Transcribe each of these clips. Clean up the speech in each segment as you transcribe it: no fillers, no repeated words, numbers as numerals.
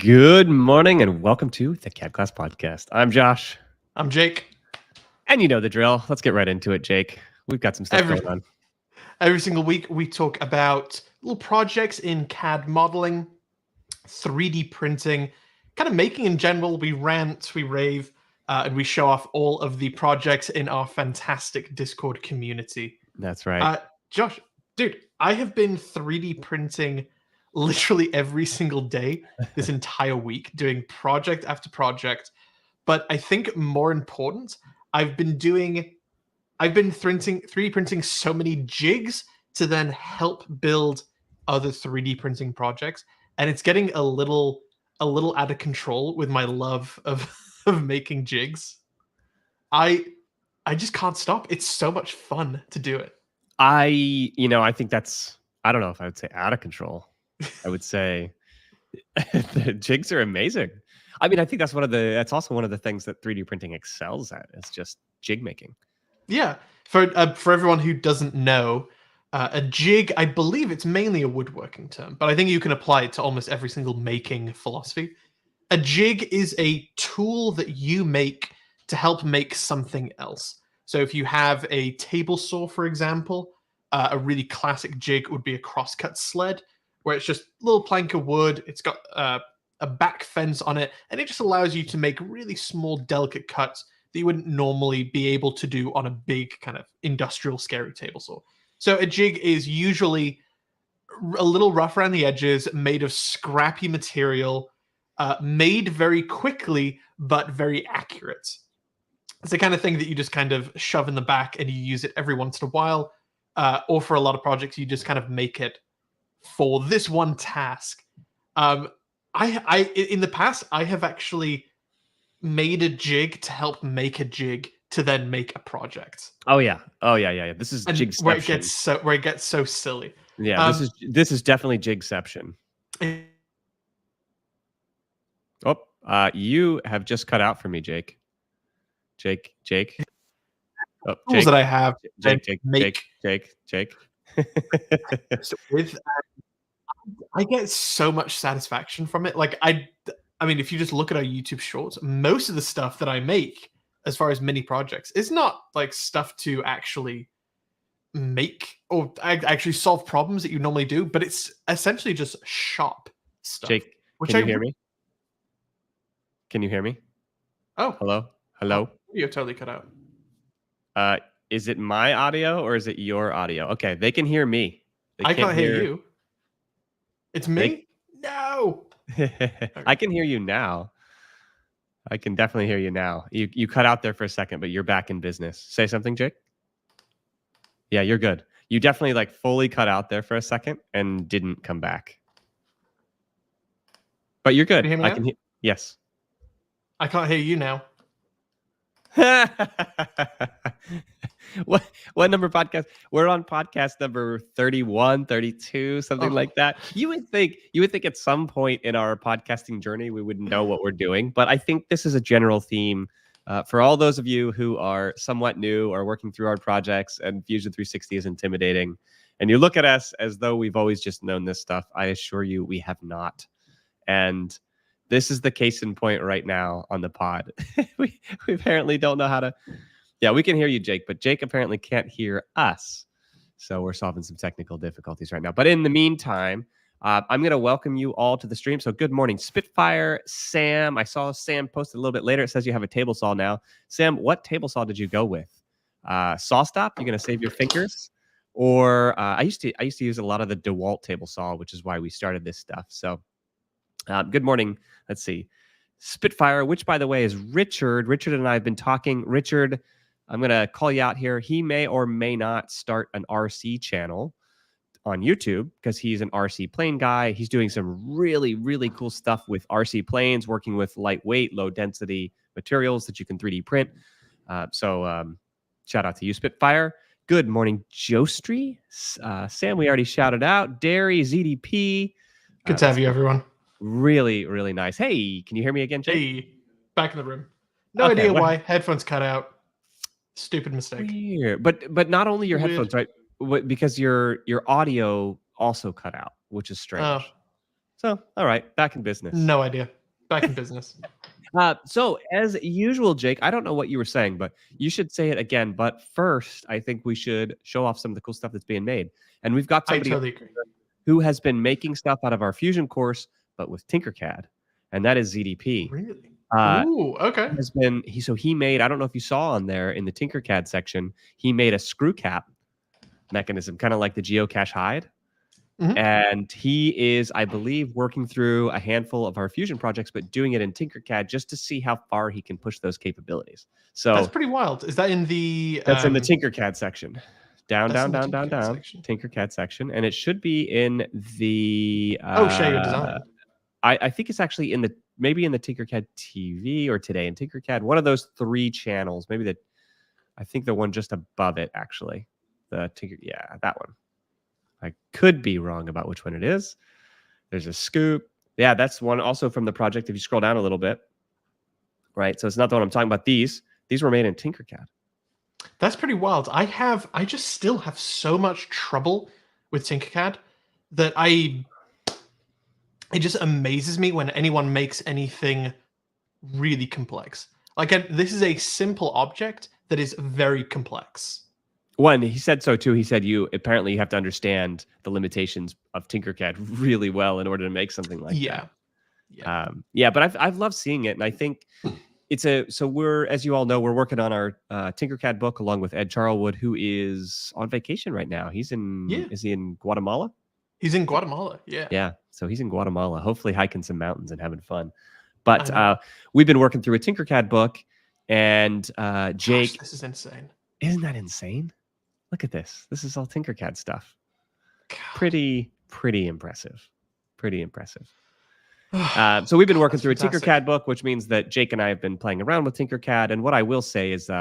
Good morning and welcome to the CADclass podcast. I'm Josh. I'm Jake. And you know the drill. Let's get right into it, Jake. We've got some stuff going on. Every single week, we talk about little projects in CAD modeling, 3D printing, kind of making in general. We rant, we rave, and we show off all of the projects in our fantastic Discord community. That's right. Josh, dude, I have been 3D printing literally every single day this entire week, doing project after project. But I think more important, I've been 3D printing so many jigs to then help build other 3D printing projects, and it's getting a little out of control with my love of making jigs. I just can't stop. It's so much fun to do it. I think that's, I don't know if I would say out of control. I would say the jigs are amazing. I mean, I think that's also one of the things that 3D printing excels at, is just jig making. Yeah. For everyone who doesn't know, a jig, I believe it's mainly a woodworking term, but I think you can apply it to almost every single making philosophy. A jig is a tool that you make to help make something else. So if you have a table saw, for example, a really classic jig would be a crosscut sled, where it's just a little plank of wood. It's got a back fence on it, and it just allows you to make really small, delicate cuts that you wouldn't normally be able to do on a big kind of industrial scary table saw. So a jig is usually a little rough around the edges, made of scrappy material, made very quickly, but very accurate. It's the kind of thing that you just kind of shove in the back and you use it every once in a while, or for a lot of projects, you just kind of make it for this one task. In the past, I have actually made a jig to help make a jig to then make a project. Oh yeah. This is jigception. Where it gets so silly. Yeah, this is definitely jigception. You have just cut out for me, Jake. Jake. Oh, tools that I have. Jake. I get so much satisfaction from it. Like I mean, if you just look at our YouTube shorts, most of the stuff that I make, as far as mini projects, is not like stuff to actually make or actually solve problems that you normally do, but it's essentially just shop stuff. Jake, can you hear me? Can you hear me? Oh, hello. Oh, you're totally cut out. Is it my audio or is it your audio? Okay, they can hear me. I can't hear you. It's me? No. I can hear you now. I can definitely hear you now. You cut out there for a second, but you're back in business. Say something, Jake. Yeah, you're good. You definitely like fully cut out there for a second and didn't come back. But you're good. Can you hear me now? Yes. I can't hear you now. What number podcast? We're on podcast number 31, 32, something like that. You would think at some point in our podcasting journey we would know what we're doing, but I think this is a general theme for all those of you who are somewhat new or working through our projects and Fusion360 is intimidating, and you look at us as though we've always just known this stuff. I assure you we have not. And this is the case in point right now on the pod. we apparently don't know how to... Yeah, we can hear you, Jake, but Jake apparently can't hear us. So we're solving some technical difficulties right now. But in the meantime, I'm going to welcome you all to the stream. So good morning, Spitfire, Sam. I saw Sam posted a little bit later. It says you have a table saw now. Sam, what table saw did you go with? Saw stop? You're going to save your fingers? Or I used to use a lot of the DeWalt table saw, which is why we started this stuff. So good morning. Let's see. Spitfire, which, by the way, is Richard. Richard and I have been talking. Richard, I'm going to call you out here. He may or may not start an RC channel on YouTube because he's an RC plane guy. He's doing some really, really cool stuff with RC planes, working with lightweight, low-density materials that you can 3D print. So shout out to you, Spitfire. Good morning, Joestry. Sam, we already shouted out. Derry, ZDP. Good to have you, everyone. Really, really nice. Hey, can you hear me again, Jake? Hey, back in the room. No idea why. Headphones cut out. Stupid mistake. Weird. But not only your headphones, right? Because your audio also cut out, which is strange. So, all right, back in business. No idea. Back in business. So as usual, Jake, I don't know what you were saying, but you should say it again. But first, I think we should show off some of the cool stuff that's being made. And we've got I somebody totally agree. who has been making stuff out of our Fusion course, but with Tinkercad, and that is ZDP. Really? Uh, Ooh, okay. he made, I don't know if you saw on there in the Tinkercad section, he made a screw cap mechanism, kind of like the geocache hide. Mhm. And he is, I believe, working through a handful of our Fusion projects, but doing it in Tinkercad just to see how far he can push those capabilities. So That's pretty wild. Is that in the that's in the Tinkercad section. Down, That's down, in the down, down, Tinkercad down. section. Tinkercad section. And it should be in the Share your design. I think it's actually in the maybe in the Tinkercad TV or Today in Tinkercad. One of those 3 channels. Maybe I think the one just above it, actually. Yeah, that one. I could be wrong about which one it is. There's a scoop. Yeah, that's one also from the project. If you scroll down a little bit, right? So it's not the one I'm talking about. These were made in Tinkercad. That's pretty wild. I just still have so much trouble with Tinkercad that it just amazes me when anyone makes anything really complex. Like this is a simple object that is very complex. One, he said so too. He said you have to understand the limitations of Tinkercad really well in order to make something like that. Yeah. But I've loved seeing it, and I think we're, as you all know, we're working on our Tinkercad book along with Ed Charlwood, who is on vacation right now. Is he in Guatemala? He's in Guatemala. Yeah. Yeah. So he's in Guatemala, hopefully hiking some mountains and having fun. But we've been working through a Tinkercad book, and Jake, gosh, this is insane. Isn't that insane? Look at this. This is all Tinkercad stuff. God. Pretty impressive. Pretty impressive. So we've been working through a Tinkercad book, which means that Jake and I have been playing around with Tinkercad. And what I will say is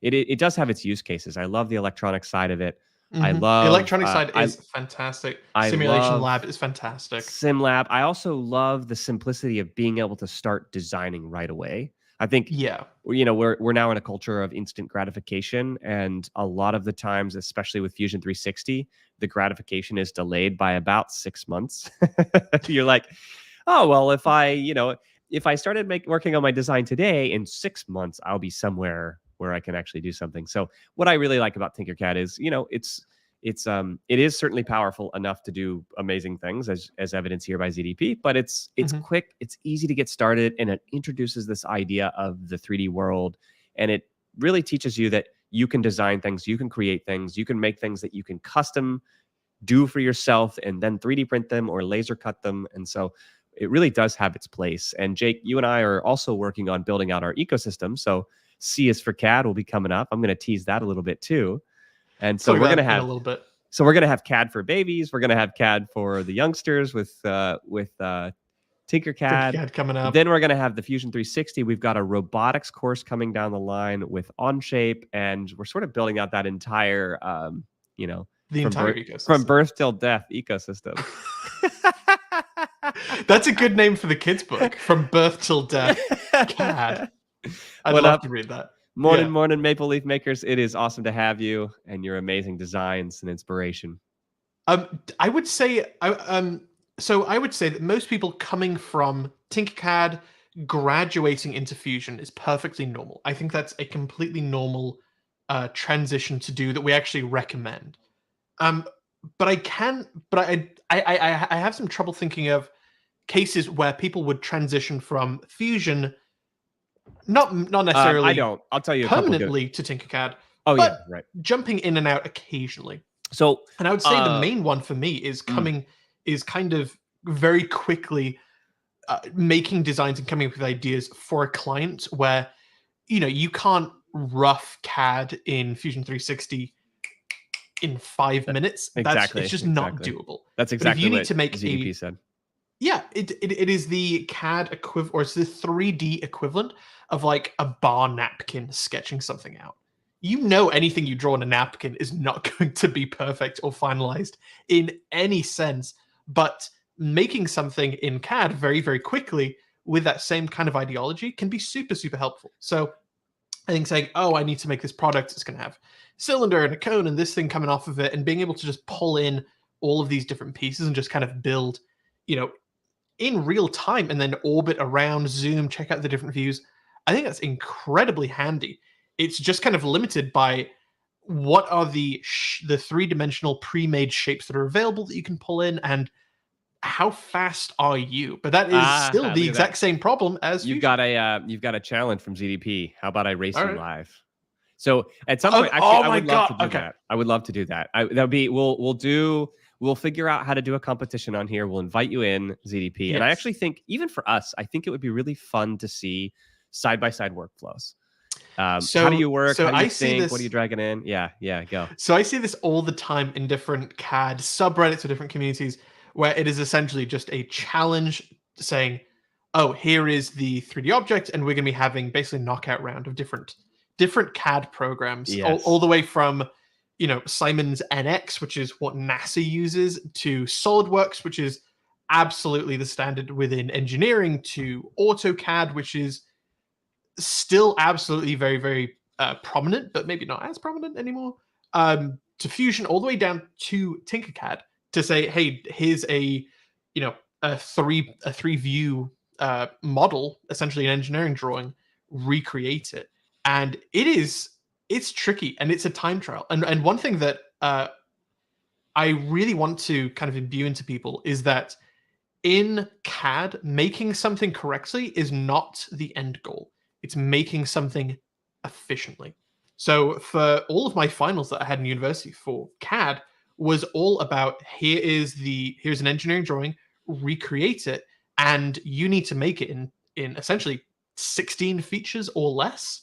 it does have its use cases. I love the electronic side of it. I love the electronic side is fantastic. Simulation Lab is fantastic. SimLab. I also love the simplicity of being able to start designing right away. I think we're now in a culture of instant gratification, and a lot of the times, especially with Fusion360, the gratification is delayed by about 6 months. You're like, oh well, if I started working on my design today, in 6 months I'll be somewhere where I can actually do something. So what I really like about Tinkercad is, it is certainly powerful enough to do amazing things, as evidenced here by ZDP, but it's quick, it's easy to get started, and it introduces this idea of the 3D world, and it really teaches you that you can design things, you can create things, you can make things that you can custom do for yourself and then 3D print them or laser cut them. And so it really does have its place. And Jake, you and I are also working on building out our ecosystem. So C is for CAD will be coming up. I'm going to tease that a little bit too. And so we're going to have a little bit. So we're going to have CAD for babies. We're going to have CAD for the youngsters with Tinkercad coming up. Then we're going to have the Fusion360. We've got a robotics course coming down the line with Onshape, and we're sort of building out that entire, entire ecosystem, from birth till death ecosystem. That's a good name for the kids' book, From Birth Till Death. CAD. I'd love to read that. Morning, Maple Leaf Makers. It is awesome to have you and your amazing designs and inspiration. I would say, that most people coming from Tinkercad graduating into Fusion is perfectly normal. I think that's a completely normal transition to do that we actually recommend. But I have some trouble thinking of cases where people would transition from Fusion, not necessarily. I don't. I'll tell you permanently to Tinkercad. Oh but yeah, right. Jumping in and out occasionally. So, and I would say the main one for me is kind of very quickly making designs and coming up with ideas for a client where you can't rough CAD in Fusion360 in 5 minutes. Exactly. It's just not doable. That's exactly what you need need to make ZDP said. Yeah, it is the CAD equivalent, or it's the 3D equivalent of like a bar napkin sketching something out. Anything you draw on a napkin is not going to be perfect or finalized in any sense, but making something in CAD very, very quickly with that same kind of ideology can be super, super helpful. So I think saying, I need to make this product, it's going to have cylinder and a cone and this thing coming off of it, and being able to just pull in all of these different pieces and just kind of build, in real time and then orbit around, zoom, check out the different views. I think that's incredibly handy. It's just kind of limited by what are the three-dimensional pre-made shapes that are available that you can pull in, and how fast are you? But that is still the Look at that. exact same problem as You've Fusion. got a challenge from ZDP. How about I race All you right. live? So at some point, actually, Oh I my would love god. to do Okay. that. I would love to do that. We'll figure out how to do a competition on here. We'll invite you in, ZDP. And I Yes. actually think, even for us, I think it would be really fun to see side by side workflows. How do you work? How do you I see think? What are you this. dragging in? Yeah, go. So I see this all the time in different CAD subreddits or different communities where it is essentially just a challenge saying, "Oh, here is the 3D object, and we're going to be having basically a knockout round of different CAD programs, all Yes. the way from Simon's NX, which is what NASA uses, to SolidWorks, which is absolutely the standard within engineering, to AutoCAD, which is still absolutely very, very prominent, but maybe not as prominent anymore. To Fusion, all the way down to Tinkercad, to say, hey, here's a three view model, essentially an engineering drawing, recreate it, and it's tricky and it's a time trial. And one thing that I really want to kind of imbue into people is that in CAD, making something correctly is not the end goal. It's making something efficiently. So for all of my finals that I had in university for CAD was all about here's an engineering drawing, recreate it, and you need to make it in essentially 16 features or less.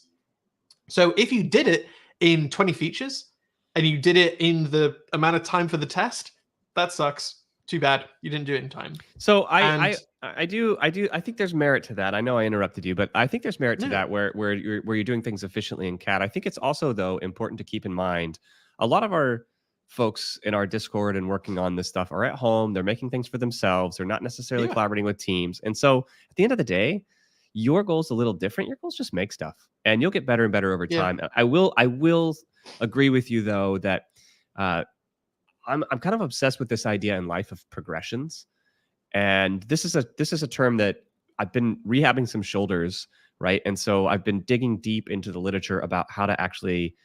So if you did it in 20 features and you did it in the amount of time for the test, that sucks. Too bad you didn't do it in time. So And I think there's merit to that. I know I interrupted you, but I think there's merit to no, that where you're doing things efficiently in CAD. I think it's also, though, important to keep in mind a lot of our folks in our Discord and working on this stuff are at home. They're making things for themselves. They're not necessarily yeah, collaborating with teams. And so at the end of the day, your goal's a little different. Your goal's just make stuff, and you'll get better and better over yeah, time. I will agree with you, though, that uh, I'm kind of obsessed with this idea in life of progressions. And this is a term that I've been rehabbing some shoulders, right? And so I've been digging deep into the literature about how to actually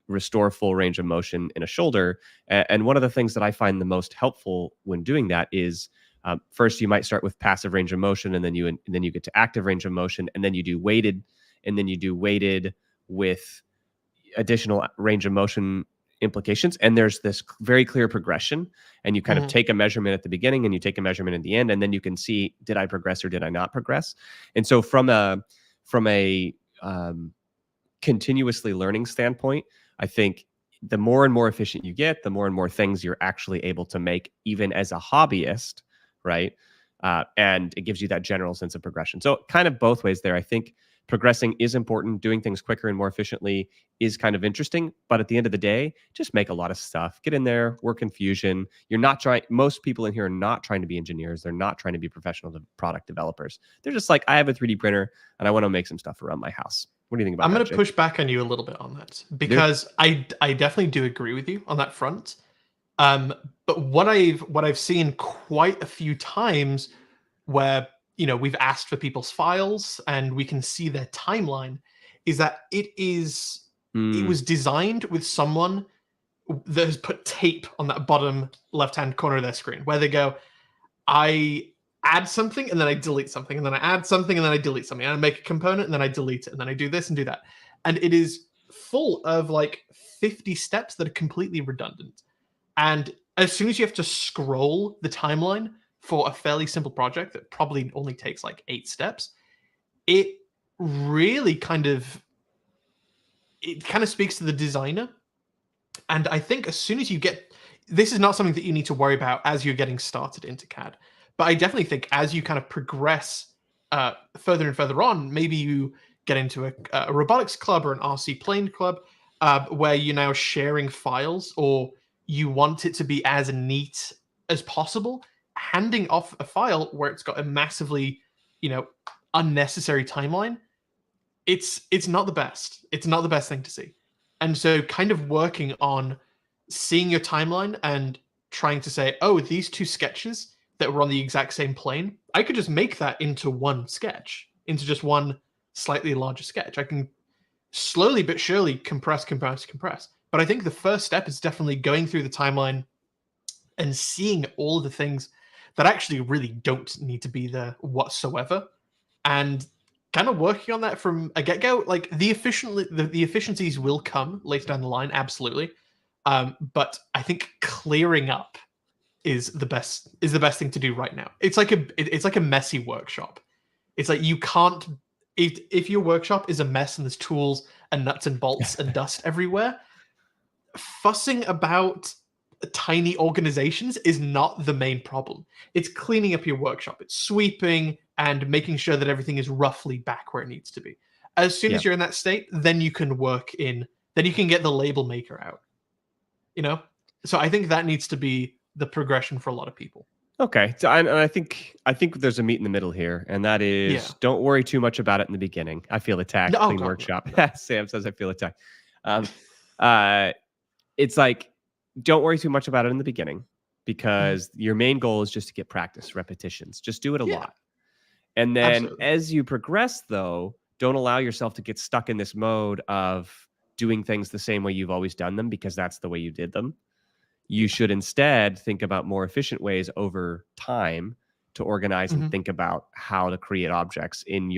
restore full range of motion in a shoulder. And one of the things that I find the most helpful when doing that is, first you might start with passive range of motion, and then you get to active range of motion, and then you do weighted, and then you do weighted with additional range of motion implications. And there's this very clear progression, and you kind of mhm, take a measurement at the beginning and you take a measurement at the end, and then you can see, did I progress or did I not progress? And so from a continuously learning standpoint, I think the more and more efficient you get, the more and more things you're actually able to make, even as a hobbyist, right? And it gives you that general sense of progression. So kind of both ways there. I think progressing is important. Doing things quicker and more efficiently is kind of interesting. But at the end of the day, just make a lot of stuff. Get in there, work in Fusion. You're not trying. Most people in here are not trying to be engineers. They're not trying to be professional product developers. They're just like, I have a 3D printer and I want to make some stuff around my house. What do you think about I'm that, going to Jake? push back on you a little bit on that Dude? because I definitely do agree with you on that front. Um, but what I've seen quite a few times where we've asked for people's files and we can see their timeline is that it Mm, was designed with someone that has put tape on that bottom left hand corner of their screen where they go, I add something and then I delete something and then I add something and then I delete something and I make a component and then I delete it and then I do this and do that. And it is full of like 50 steps that are completely redundant. And as soon as you have to scroll the timeline for a fairly simple project that probably only takes like 8 steps, it really kind of speaks to the designer. And I think as soon as you get this is not something that you need to worry about as you're getting started into CAD. But I definitely think as you kind of progress further and further on, maybe you get into a robotics club or an RC plane club where you're now sharing files or you want it to be as neat as possible, handing off a file where it's got a massively, unnecessary timeline, it's not the best. It's not the best thing to see. And so kind of working on seeing your timeline and trying to say, oh, these two sketches that were on the exact same plane, I could just make that into one sketch, into just one slightly larger sketch. I can slowly but surely compress. But I think the first step is definitely going through the timeline and seeing all of the things that actually really don't need to be there whatsoever, and kind of working on that from a get-go. Like the efficiencies will come later down the line, absolutely. But I think clearing up is the best thing to do right now. It's like a messy workshop. It's like you can't, if your workshop is a mess and there's tools and nuts and bolts and dust everywhere, fussing about tiny organizations is not the main problem. It's cleaning up your workshop. It's sweeping and making sure that everything is roughly back where it needs to be. As soon as you're in that state, then you can then you can get the label maker out. So I think that needs to be the progression for a lot of people. Okay, so I think there's a meet in the middle here, and that is don't worry too much about it in the beginning. I feel attacked. No, Clean God, workshop. no. Sam says I feel attacked. It's like don't worry too much about it in the beginning because your main goal is just to get practice, repetitions. Just do it a lot, and then as you progress, though, don't allow yourself to get stuck in this mode of doing things the same way you've always done them because that's the way you did them. You should instead think about more efficient ways over time to organize and think about how to create objects in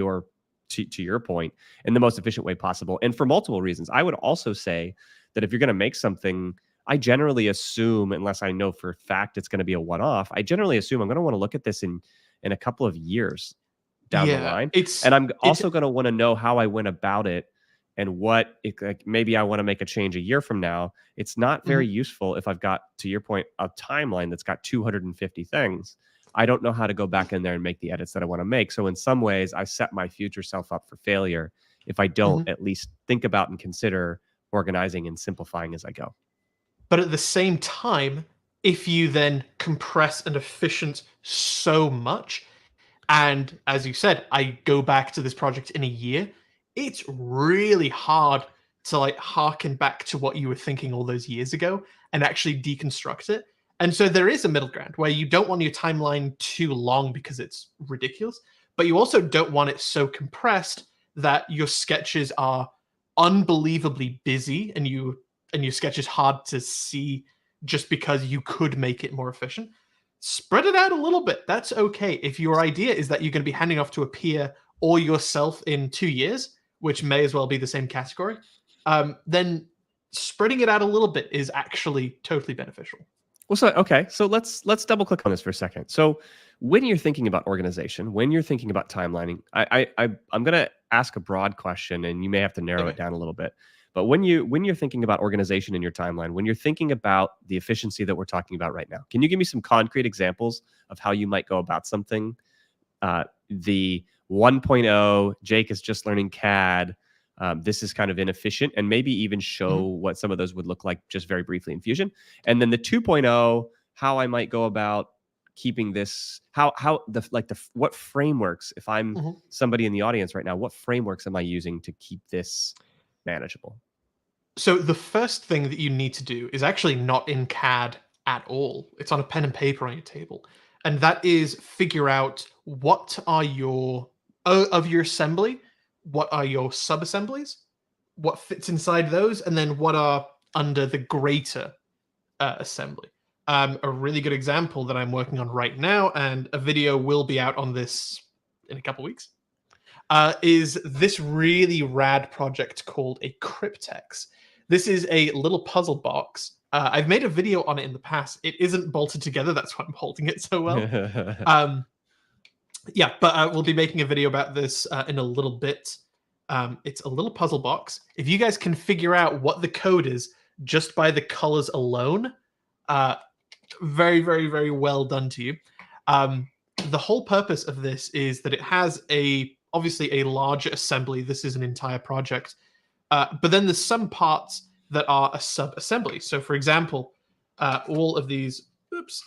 to your point, in the most efficient way possible. And for multiple reasons. I would also say that if you're going to make something, I generally assume, unless I know for a fact it's going to be a one-off, I generally assume I'm going to want to look at this in a couple of years down the line. And I'm also going to want to know how I went about it and maybe I want to make a change a year from now. It's not very useful if I've got, to your point, a timeline that's got 250 things. I don't know how to go back in there and make the edits that I want to make. So in some ways, I set my future self up for failure if I don't at least think about and consider organizing and simplifying as I go. But at the same time, if you then compress and efficient so much, and as you said, I go back to this project in a year, it's really hard to like harken back to what you were thinking all those years ago and actually deconstruct it. And so there is a middle ground where you don't want your timeline too long because it's ridiculous, but you also don't want it so compressed that your sketches are unbelievably busy and your sketch is hard to see just because you could make it more efficient. Spread it out a little bit. That's okay. If your idea is that you're going to be handing off to a peer or yourself in 2 years, which may as well be the same category, then spreading it out a little bit is actually totally beneficial. Well, so let's double click on this for a second. So when you're thinking about organization, when you're thinking about timelining, I'm going to ask a broad question, and you may have to narrow it down a little bit. But when you're thinking about organization in your timeline, when you're thinking about the efficiency that we're talking about right now, can you give me some concrete examples of how you might go about something? The 1.0, Jake is just learning CAD. This is kind of inefficient, and maybe even show what some of those would look like just very briefly in Fusion. And then the 2.0, how I might go about keeping this, what frameworks, if I'm somebody in the audience right now, what frameworks am I using to keep this manageable? So the first thing that you need to do is actually not in CAD at all. It's on a pen and paper on your table. And that is figure out what are your, of your assembly, what are your sub-assemblies, what fits inside those, and then what are under the greater assembly. A really good example that I'm working on right now, and a video will be out on this in a couple weeks, is this really rad project called a Cryptex. This is a little puzzle box. I've made a video on it in the past. It isn't bolted together. That's why I'm holding it so well. Yeah, but we'll be making a video about this in a little bit. It's a little puzzle box. If you guys can figure out what the code is just by the colors alone, very, very, very well done to you. The whole purpose of this is that it has obviously a larger assembly. This is an entire project. But then there's some parts that are a sub-assembly. So for example, all of these, oops,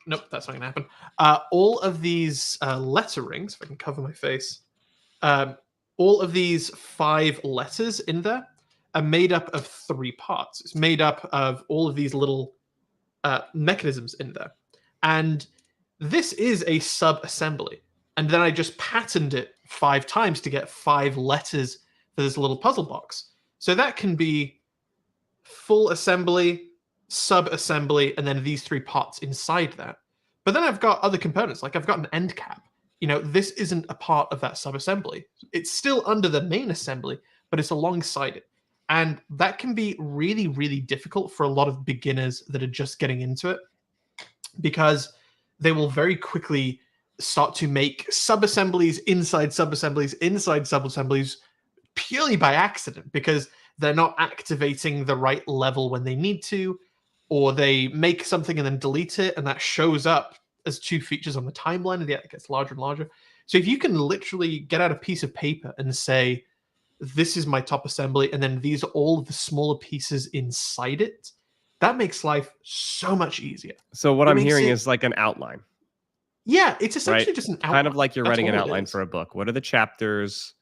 nope, that's not gonna happen. All of these letterings, if I can cover my face, all of these 5 letters in there are made up of 3 parts. It's made up of all of these little mechanisms in there. And this is a sub-assembly. And then I just patterned it 5 times to get 5 letters for this little puzzle box. So that can be full assembly, sub-assembly, and then these 3 parts inside that. But then I've got other components, like I've got an end cap. This isn't a part of that sub-assembly. It's still under the main assembly, but it's alongside it. And that can be really, really difficult for a lot of beginners that are just getting into it, because they will very quickly start to make sub-assemblies inside sub-assemblies inside sub-assemblies purely by accident, because they're not activating the right level when they need to, or they make something and then delete it, and that shows up as 2 features on the timeline, and it gets larger and larger. So if you can literally get out a piece of paper and say, this is my top assembly, and then these are all of the smaller pieces inside it, that makes life so much easier. So what I'm hearing is like an outline. Yeah, it's essentially just an outline. Kind of like you're writing an outline for a book. What are the chapters?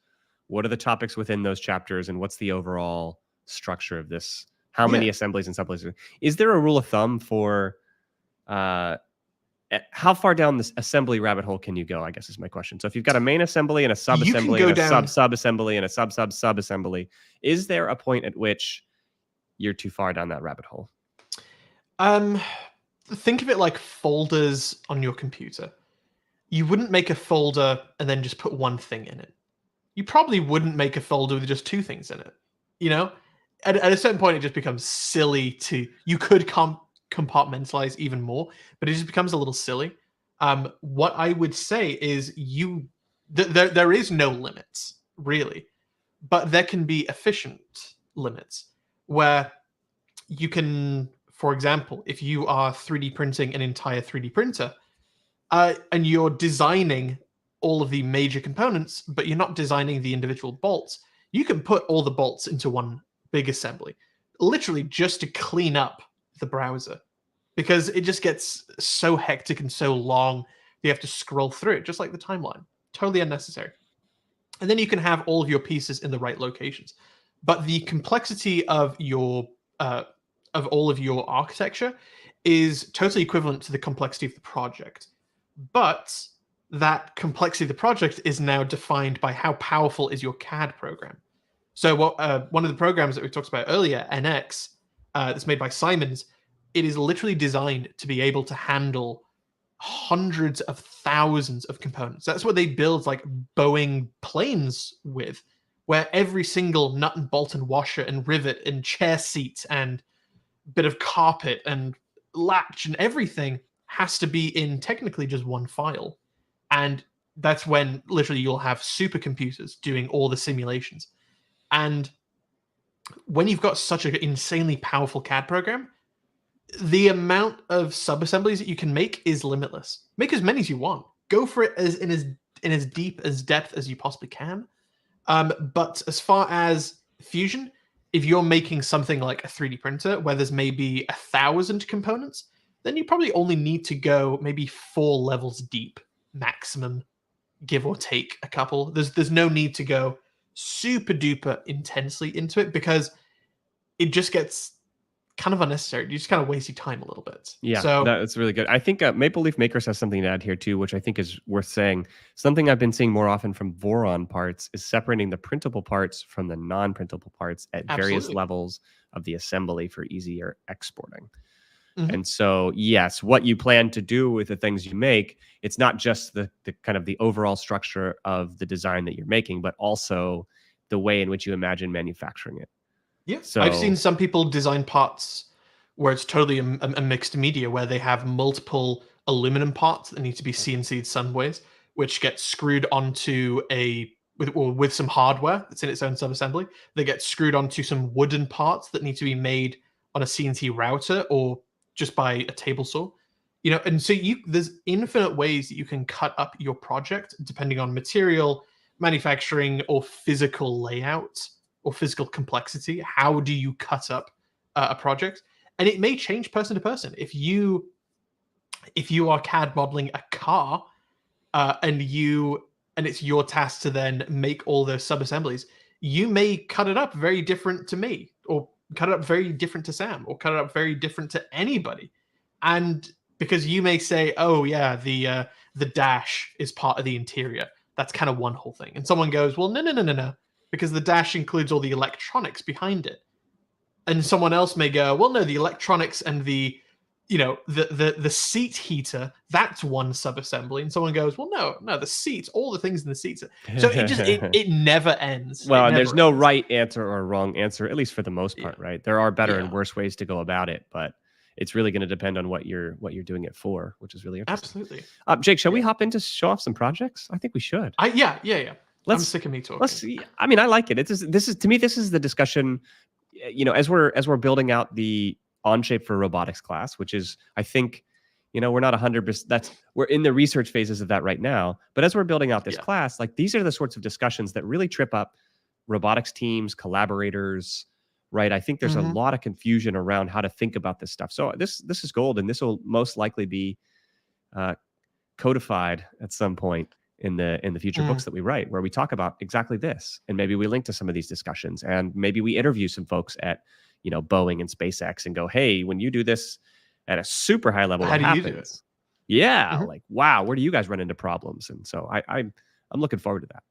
What are the topics within those chapters? And what's the overall structure of this? How many assemblies and subassemblies? Is there a rule of thumb for how far down this assembly rabbit hole can you go, I guess is my question. So if you've got a main assembly and a sub-assembly and a sub-assembly and a sub-sub-sub-assembly, is there a point at which you're too far down that rabbit hole? Think of it like folders on your computer. You wouldn't make a folder and then just put one thing in it. You probably wouldn't make a folder with just 2 things in it. At a certain point, it just becomes silly to... You could compartmentalize even more, but it just becomes a little silly. What I would say is there is no limits, really, but there can be efficient limits where you can, for example, if you are 3D printing an entire 3D printer and you're designing all of the major components, but you're not designing the individual bolts, you can put all the bolts into one big assembly, literally just to clean up the browser, because it just gets so hectic and so long you have to scroll through it, just like the timeline. Totally unnecessary. And then you can have all of your pieces in the right locations. But the complexity of your of all of your architecture is totally equivalent to the complexity of the project. But that complexity of the project is now defined by how powerful is your CAD program. So one of the programs that we talked about earlier, NX, that's made by Simons, it is literally designed to be able to handle hundreds of thousands of components. That's what they build like Boeing planes with, where every single nut and bolt and washer and rivet and chair seat and bit of carpet and latch and everything has to be in technically just one file. And that's when literally you'll have supercomputers doing all the simulations. And when you've got such an insanely powerful CAD program, the amount of sub-assemblies that you can make is limitless. Make as many as you want. Go for it in as deep as depth as you possibly can. But as far as Fusion, if you're making something like a 3D printer where there's maybe 1,000 components, then you probably only need to go maybe 4 levels deep, maximum, give or take a couple. There's no need to go super duper intensely into it, because it just gets kind of unnecessary. You just kind of waste your time a little bit. Yeah, so that's really good. I think Maple Leaf Makers has something to add here too, which I think is worth saying. Something I've been seeing more often from Voron parts is separating the printable parts from the non-printable parts at various levels of the assembly for easier exporting. Mm-hmm. And so, yes, what you plan to do with the things you make, it's not just the kind of the overall structure of the design that you're making, but also the way in which you imagine manufacturing it. Yeah, so I've seen some people design parts where it's totally a mixed media, where they have multiple aluminum parts that need to be CNC'd some ways, which get screwed onto with some hardware that's in its own subassembly. They get screwed onto some wooden parts that need to be made on a CNC router or just by a table saw. And so there's infinite ways that you can cut up your project depending on material, manufacturing, or physical layout, or physical complexity. How do you cut up a project? And it may change person to person. If you are CAD modeling a car, and it's your task to then make all those sub-assemblies, you may cut it up very different to me, or cut it up very different to Sam, or cut it up very different to anybody. And because you may say, oh yeah, the dash is part of the interior. That's kind of one whole thing. And someone goes, well, no, because the dash includes all the electronics behind it. And someone else may go, well, no, the electronics and the the seat heater, that's one sub-assembly. And someone goes, well, no, the seats, all the things in the seats. So it never ends. Well, It and never there's no ends. right answer or wrong answer, at least for the most part, Yeah. right? There are better and Yeah. worse ways to go about it, but it's really going to depend on what you're doing it for, which is really interesting. Absolutely. Jake, shall we Yeah. hop in to show off some projects? I think we should. Yeah. I'm Let's sick of me talking. let's see. I mean, I like it. This is to me, this is the discussion. As we're building out the Onshape for robotics class, which is, I think, we're not 100%. We're in the research phases of that right now. But as we're building out this class, like these are the sorts of discussions that really trip up robotics teams, collaborators, right? I think there's a lot of confusion around how to think about this stuff. So this is gold, and this will most likely be codified at some point in the future books that we write, where we talk about exactly this, and maybe we link to some of these discussions, and maybe we interview some folks at Boeing and SpaceX and go, hey, when you do this at a super high level, how what do happens? you do it? Yeah, like wow, where do you guys run into problems? And so I'm looking forward to that.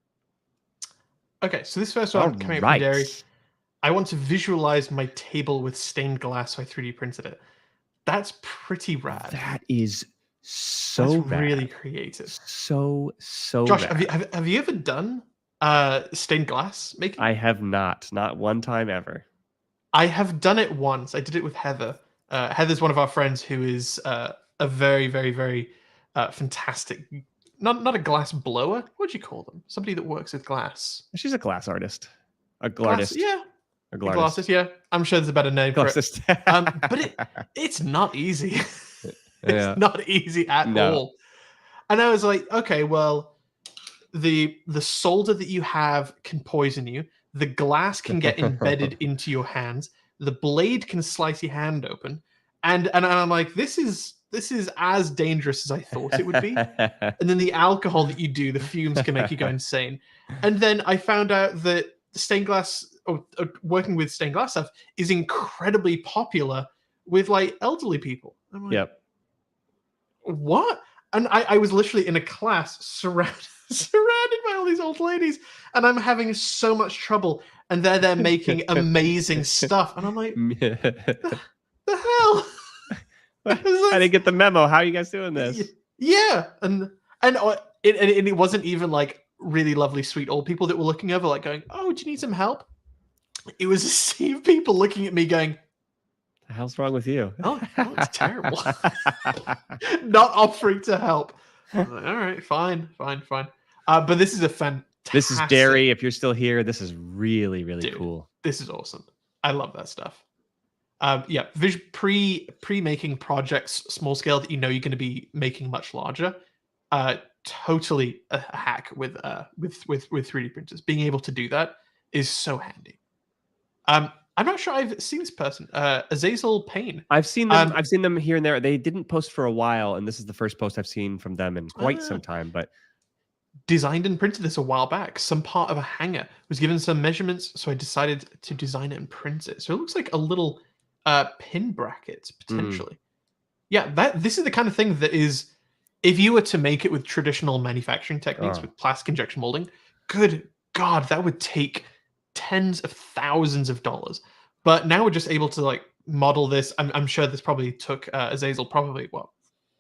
Okay, so this first one coming up from Derry. Right. I want to visualize my table with stained glass, so I 3D printed it. That's pretty rad. That is so That's rad. really creative. So Josh, rad. have you ever done stained glass making? I have not one time ever. I have done it once. I did it with Heather. Heather's one of our friends who is a very, very, very fantastic, not a glass blower. What do you call them? Somebody that works with glass. She's a glass artist. A glartist. Yeah. A glasses, yeah. I'm sure there's a better name for it. But it's not easy. It's not easy at all. And I was like, okay, well, the solder that you have can poison you. The glass can get embedded into your hands. The blade can slice your hand open. And I'm like, this is as dangerous as I thought it would be. And then the alcohol that you do, the fumes can make you go insane. And then I found out that stained glass, or working with stained glass stuff, is incredibly popular with like elderly people. I'm like, what? And I was literally in a class surrounded by all these old ladies, and I'm having so much trouble, and they're there making amazing stuff, and I'm like, the hell? I didn't get the memo. How are you guys doing this? Yeah, and it wasn't even like really lovely, sweet old people that were looking over, like going, "Oh, do you need some help?" It was a sea of people looking at me, going, "The hell's wrong with you?" Oh, it's terrible. Not offering to help. Like, all right, fine. But this is a fantastic. This is Derry. If you're still here, this is really, really cool. This is awesome. I love that stuff. Yeah, pre-making projects small scale that you're going to be making much larger. Totally a hack with 3D printers. Being able to do that is so handy. I'm not sure I've seen this person, Azazel Payne. I've seen them. I've seen them here and there. They didn't post for a while, and this is the first post I've seen from them in quite some time. But designed and printed this a while back. Some part of a hanger was given some measurements, so I decided to design it and print it. So it looks like a little pin bracket potentially. Yeah, this is the kind of thing that is, if you were to make it with traditional manufacturing techniques with plastic injection molding, good God, that would take tens of thousands of dollars. But now we're just able to like model this. I'm sure this probably took Azazel probably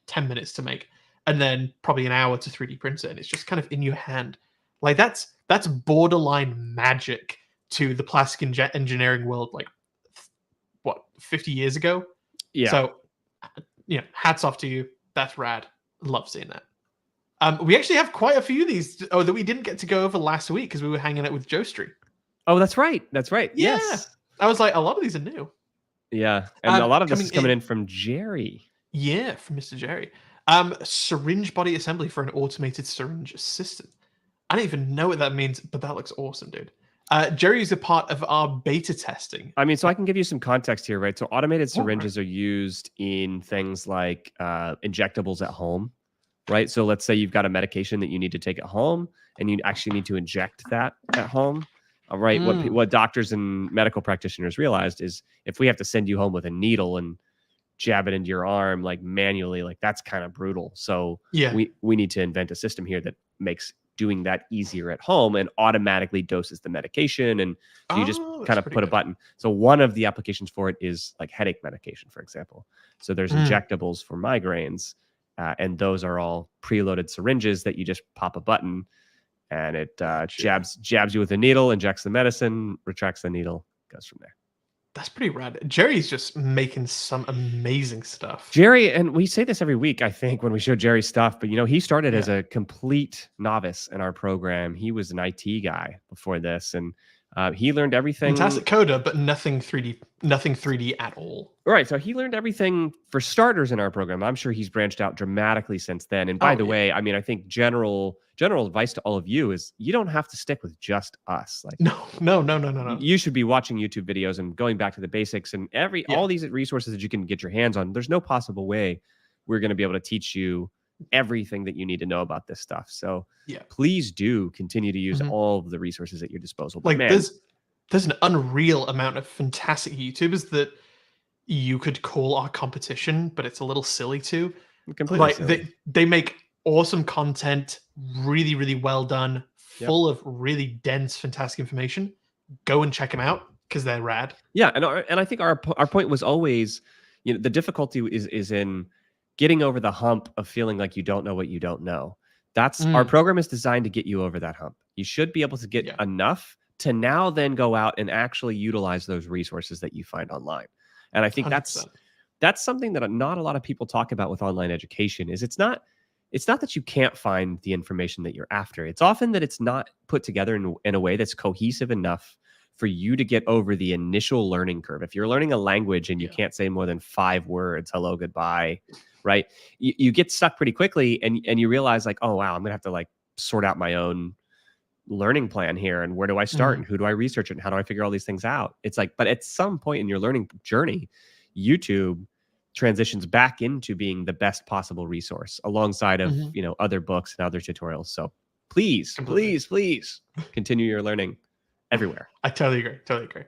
10 minutes to make, and then probably an hour to 3D print it, and it's just kind of in your hand. Like that's borderline magic to the plastic engineering world, like 50 years ago. Yeah. So hats off to you. That's rad. Love seeing that. We actually have quite a few of these that we didn't get to go over last week because we were hanging out with Joe Street. Oh, that's right. Yeah. Yes. I was like, a lot of these are new. Yeah. And a lot of this is coming in from Jerry. Yeah, from Mr. Jerry. Syringe body assembly for an automated syringe system. I don't even know what that means, but that looks awesome, dude. Jerry is a part of our beta testing. I mean, so I can give you some context here, right? So automated syringes are used in things like injectables at home, right? So let's say you've got a medication that you need to take at home, and you actually need to inject that at home. All right. What doctors and medical practitioners realized is if we have to send you home with a needle and jab it into your arm like manually. Like that's kind of brutal. So Yeah. we need to invent a system here that makes doing that easier at home and automatically doses the medication. And so you just Oh, that's kind of pretty put a good. button. So one of the applications for it is like headache medication, for example. So there's injectables for migraines, and those are all preloaded syringes that you just pop a button, and it jabs you with a needle, injects the medicine, retracts the needle, goes from there. That's pretty rad. Jerry's just making some amazing stuff. Jerry, and we say this every week, I think, when we show Jerry's stuff, but he started as Yeah. a complete novice in our program. He was an IT guy before this, and he learned everything. Fantastic coder, but nothing 3D at all. Right. So he learned everything for starters in our program. I'm sure he's branched out dramatically since then. And by the way, I mean, I think general advice to all of you is you don't have to stick with just us. Like No. you should be watching YouTube videos and going back to the basics and all these resources that you can get your hands on. There's no possible way we're going to be able to teach you everything that you need to know about this stuff. So please do continue to use all of the resources at your disposal. But like there's an unreal amount of fantastic YouTubers that you could call our competition, but it's a little silly too. Like silly. They make awesome content, really, really well done, full of really dense, fantastic information. Go and check them out because they're rad. Yeah, and I think our point was always, the difficulty is in getting over the hump of feeling like you don't know what you don't know. That's our program is designed to get you over that hump. You should be able to get enough to now then go out and actually utilize those resources that you find online. And I think 100%. that's something that not a lot of people talk about with online education. Is it's not that you can't find the information that you're after. It's often that it's not put together in a way that's cohesive enough for you to get over the initial learning curve. If you're learning a language and you can't say more than 5 words, hello, goodbye, right? You get stuck pretty quickly, and you realize like, oh wow, I'm gonna have to like sort out my own learning plan here, and where do I start, and who do I research, and how do I figure all these things out? It's like, but at some point in your learning journey, YouTube transitions back into being the best possible resource alongside of other books and other tutorials. So please continue your learning everywhere. I totally agree.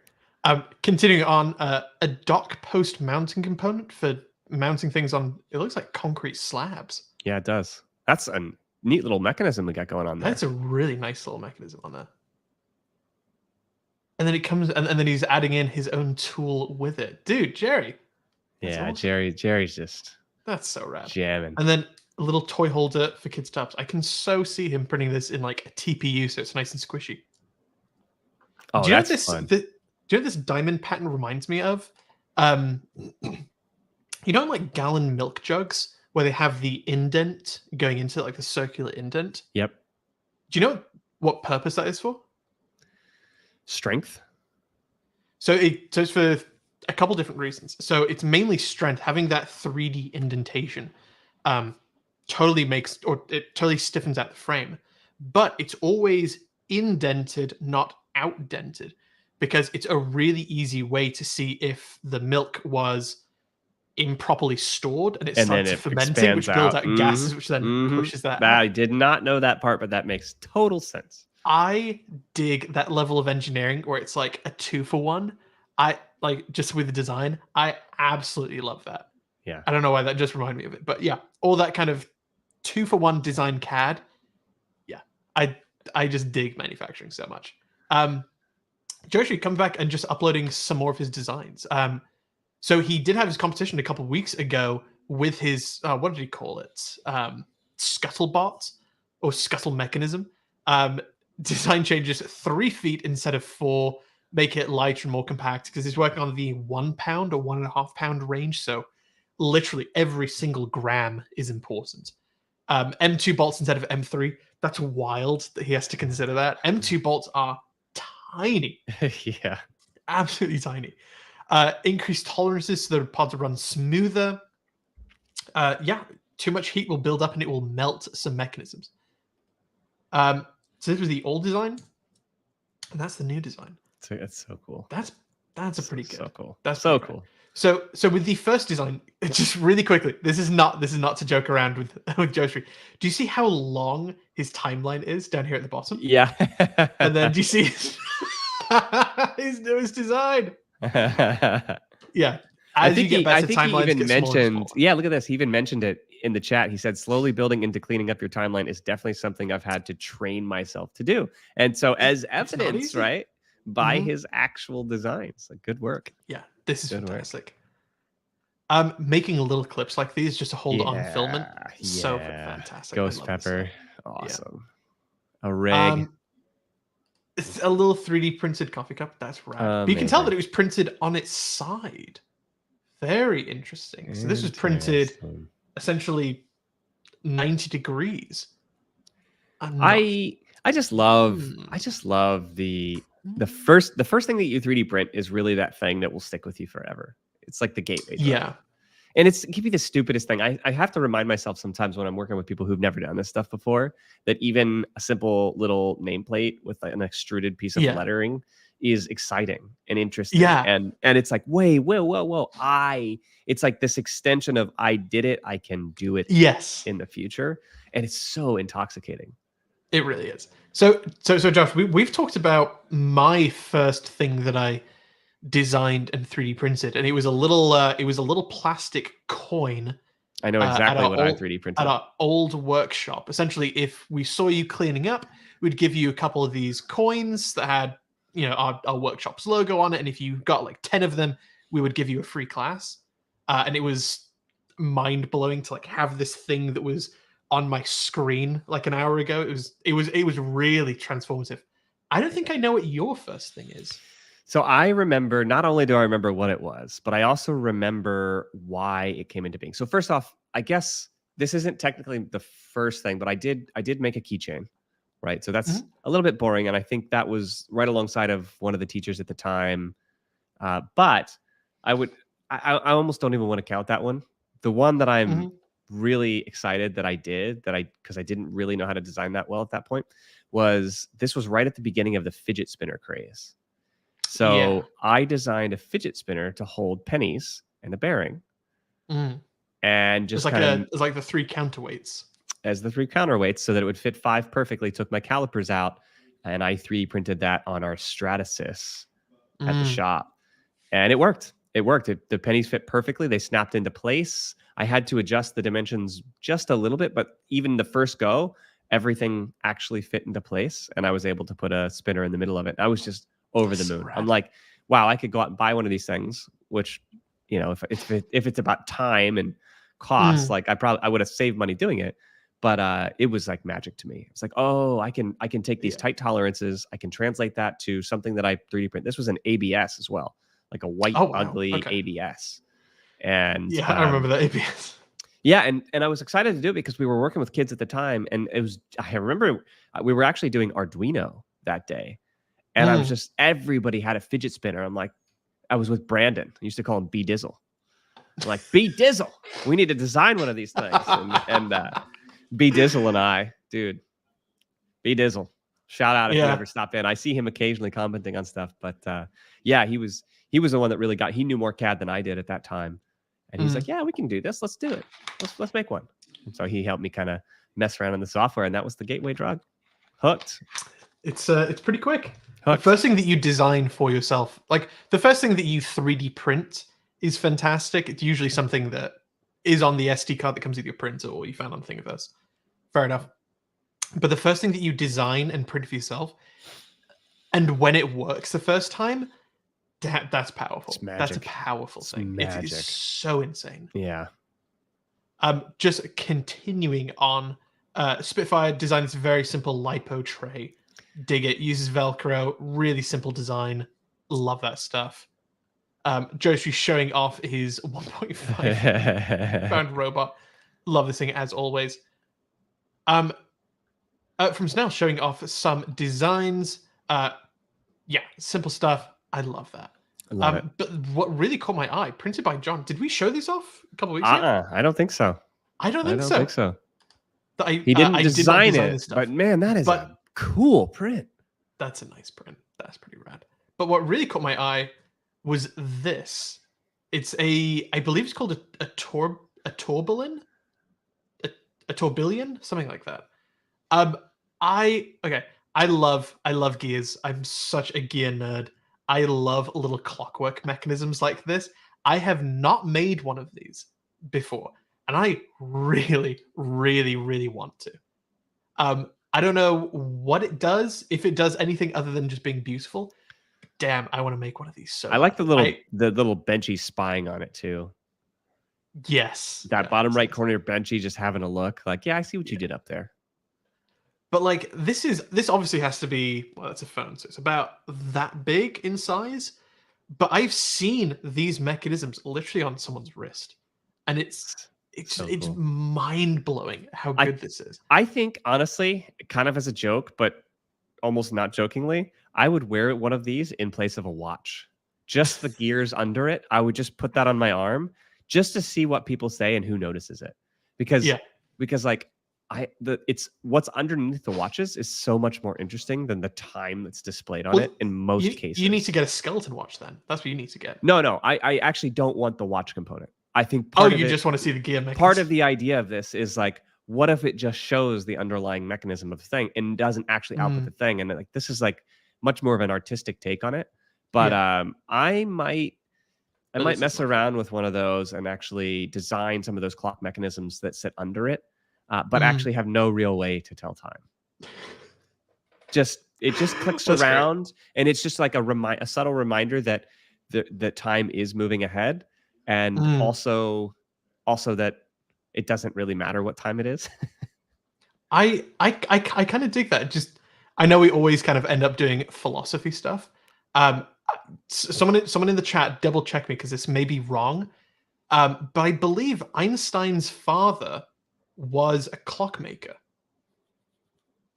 Continuing on, a dock post mounting component for mounting things on, it looks like concrete slabs. Yeah, it does. That's a neat little mechanism we got going on there. That's a really nice little mechanism on there. And then it comes, and then he's adding in his own tool with it. Dude, Jerry. Yeah, awesome. Jerry's just... That's so rad. Jamming. And then a little toy holder for kids' tops. I can so see him printing this in like a TPU, so it's nice and squishy. Oh, that's fun. Do you know what this diamond pattern reminds me of? Like gallon milk jugs where they have the indent going into like the circular indent? Yep. Do you know what purpose that is for? Strength. So it's for a couple different reasons. So it's mainly strength. Having that 3D indentation totally stiffens out the frame. But it's always indented, not outdented, because it's a really easy way to see if the milk was improperly stored and it starts fermenting, which builds out gases, which then pushes that out. I did not know that part, but that makes total sense. I dig that level of engineering where it's like a 2-for-1. I like, just with the design, I absolutely love that. Yeah. I don't know why that just reminded me of it, but yeah, all that kind of 2-for-1 design CAD. Yeah. I just dig manufacturing so much. Joshi comes back and just uploading some more of his designs. So he did have his competition a couple of weeks ago with his, what did he call it? Scuttlebot or scuttle mechanism. Design changes 3 feet instead of 4, make it lighter and more compact because he's working on the 1 pound or 1.5 pound range. So literally every single gram is important. M2 bolts instead of M3. That's wild that he has to consider that. M2 bolts are tiny. Yeah. Absolutely tiny. Increased tolerances so the pods run smoother. Too much heat will build up and it will melt some mechanisms. So this was the old design, and that's the new design. That's so cool. That's a pretty good. So cool. That's so cool. So with the first design, just really quickly, this is not to joke around with Joshi. Do you see how long his timeline is down here at the bottom? Yeah. And then do you see his newest design? Yeah. I As you think get he I better, think he timelines even get smaller and mentioned smaller. yeah, look at this. He even mentioned it in the chat. He said, "Slowly building into cleaning up your timeline is definitely something I've had to train myself to do." And so as It's not evidence, easy. right, by his actual designs. Like, good work. Yeah, this is Good work. fantastic. Making little clips like these just to hold on filming, Yeah. so Yeah. fantastic. I Ghost love this pepper. stuff. Yeah. Awesome. A rig. It's a little 3D printed coffee cup. That's rad. But you can tell that Amazing. it was printed on its side. Very interesting. So this was printed Interesting. essentially 90 degrees. I'm not. I just love the first thing that you 3D print is really that thing that will stick with you forever. It's like the gateway drug. Yeah. And it can be the stupidest thing. I have to remind myself sometimes when I'm working with people who've never done this stuff before that even a simple little nameplate with like an extruded piece of Yeah. lettering is exciting and interesting. Yeah. And it's like, whoa. It's like this extension of I did it, I can do it Yes. in the future. And it's so intoxicating. It really is. So Josh, we've talked about my first thing that I designed and 3D printed, and it was a little plastic coin I know exactly what I 3D at printed. our old workshop. Essentially, if we saw you cleaning up, we'd give you a couple of these coins that had, our workshop's logo on it, and if you got like 10 of them, we would give you a free class. And it was mind blowing to like have this thing that was on my screen like an hour ago. It was really transformative. I don't think I know what your first thing is. So I remember, not only do I remember what it was, but I also remember why it came into being. So first off, I guess this isn't technically the first thing, but I did make a keychain, right? So that's a little bit boring, and I think that was right alongside of one of the teachers at the time. But I almost don't even want to count that one. The one that I'm really excited that I did because I didn't really know how to design that well at that point was right at the beginning of the fidget spinner craze. So I designed a fidget spinner to hold pennies and a bearing, and just it's like the 3 counterweights as the 3 counterweights, so that it would fit 5 perfectly. Took my calipers out, and I 3D printed that on our Stratasys at the shop, and it worked. The pennies fit perfectly. They snapped into place. I had to adjust the dimensions just a little bit, but even the first go, everything actually fit into place, and I was able to put a spinner in the middle of it. I was just over the moon. I'm like, wow, I could go out and buy one of these things, which, if it's about time and cost, like I would have saved money doing it. But it was like magic to me. It's like, oh, I can take these tight tolerances. I can translate that to something that I 3D print. This was an ABS as well, like a white, ugly ABS. And I remember that ABS. Yeah, and I was excited to do it because we were working with kids at the time, and I remember we were actually doing Arduino that day. And I was just, everybody had a fidget spinner. I'm like, I was with Brandon. I used to call him B Dizzle. I'm like, B Dizzle, we need to design one of these things. And B Dizzle and I, dude, B Dizzle, shout out if you ever stop in. I see him occasionally commenting on stuff, but yeah, he was the one that really he knew more CAD than I did at that time. And he's like, yeah, we can do this. Let's do it. Let's make one. And so he helped me kind of mess around in the software, and that was the gateway drug. Hooked. It's pretty quick. Hooked. The first thing that you design for yourself, like the first thing that you 3D print is fantastic. It's usually something that is on the SD card that comes with your printer or you found on Thingiverse. Fair enough. But the first thing that you design and print for yourself, and when it works the first time, that's powerful. That's a powerful thing. It's so insane. Yeah. Just continuing on, Spitfire designed this very simple lipo tray. Dig it. Uses Velcro. Really simple design. Love that stuff. Josu's showing off his 1.5 pound robot. Love this thing as always. From Snell showing off some designs. Yeah, simple stuff. I love that. But what really caught my eye, printed by John. Did we show these off a couple of weeks ago? I don't think so. I don't think so. He didn't design it, but man, that is a cool print. That's a nice print. That's pretty rad. But what really caught my eye was this. It's I believe it's called a tourbillon, a tourbillon, something like that. I love gears. I'm such a gear nerd. I love little clockwork mechanisms like this. I have not made one of these before, and I really, really, really want to. I don't know what it does, if it does anything other than just being beautiful. Damn, I want to make one of these so I like the badly. little benchy spying on it too. Yes. That yes, bottom right yes. corner benchy just having a look like, yeah, I see what you did up there. But like this obviously has to be, well, it's a phone, so it's about that big in size. But I've seen these mechanisms literally on someone's wrist, and it's So it's cool. mind blowing how I good this is. I think honestly, kind of as a joke, but almost not jokingly, I would wear one of these in place of a watch. Just the gears under it, I would just put that on my arm just to see what people say and who notices it. Because Yeah, like it's what's underneath the watches is so much more interesting than the time that's displayed on well, it in most you need cases. to get a skeleton watch then. That's what you need to get. No, I actually don't want the watch component. I think Oh, part of you it, just want to see the gear mechanism. part of the idea of this is like, what if it just shows the underlying mechanism of the thing and doesn't actually output the thing? And like, this is like much more of an artistic take on it. But I might mess around with one of those and actually design some of those clock mechanisms that sit under it, but actually have no real way to tell time. It just clicks That's around, and it's just like a subtle reminder that the time is moving ahead, and also that it doesn't really matter what time it is. I kind of dig that. Just I know we always kind of end up doing philosophy stuff. Someone in the chat double check me because this may be wrong. But I believe Einstein's father was a clockmaker.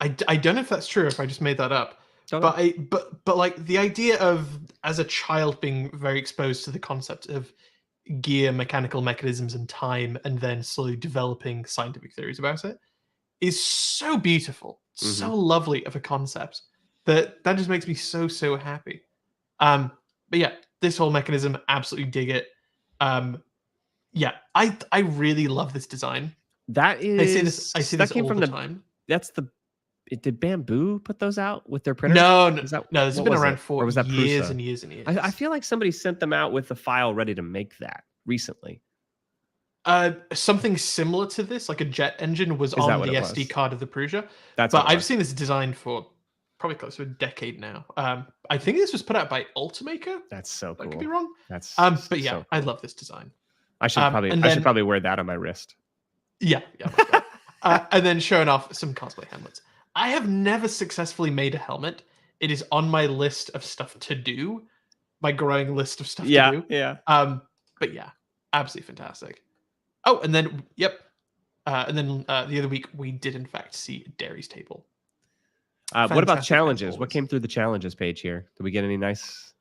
I don't know if that's true, or if I just made that up. But like the idea of, as a child, being very exposed to the concept of gear, mechanical mechanisms, and time, and then slowly developing scientific theories about it, is so beautiful, so lovely of a concept that just makes me so happy. But yeah, this whole mechanism, absolutely dig it. Yeah, I really love this design. That is I see that this came all from the time. That's the did Bamboo put those out with their printer? No, Is that no, this has what been was around it? for Or was that years Prusa? and years and years. I feel like somebody sent them out with the file ready to make that recently. Something similar to this, like a jet engine, was Is that on what the it SD was? card of the Prusa. That's But what it I've was. seen this design for probably close to a decade now. I think this was put out by Ultimaker. That's so cool. I could be wrong. That's But yeah, so cool. I love this design. I should probably wear that on my wrist. Yeah. And then showing off some cosplay helmets. I have never successfully made a helmet. It is on my list of stuff to do, my growing list of stuff to do. Yeah. But yeah, absolutely fantastic. Oh, and then and then the other week we did in fact see Derry's table. What about challenges? What came through the challenges page here? Did we get any nice?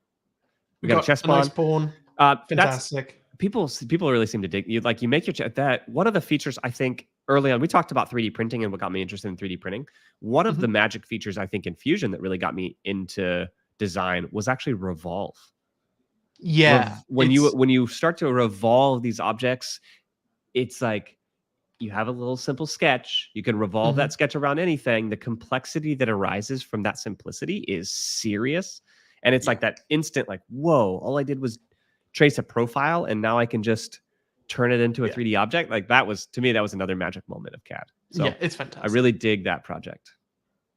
We got a chess pawn. Nice pawn. Fantastic. People really seem to dig you. Like, you make your that. One of the features, I think, early on, we talked about 3D printing and what got me interested in 3D printing. One of the magic features, I think, in Fusion that really got me into design was actually revolve. Yeah. When you start to revolve these objects, it's like you have a little simple sketch. You can revolve that sketch around anything. The complexity that arises from that simplicity is serious. And it's like that instant, like, whoa, all I did was trace a profile, and now I can just turn it into a 3D object. Like, that was, to me, that was another magic moment of CAD. So yeah, it's fantastic. I really dig that project.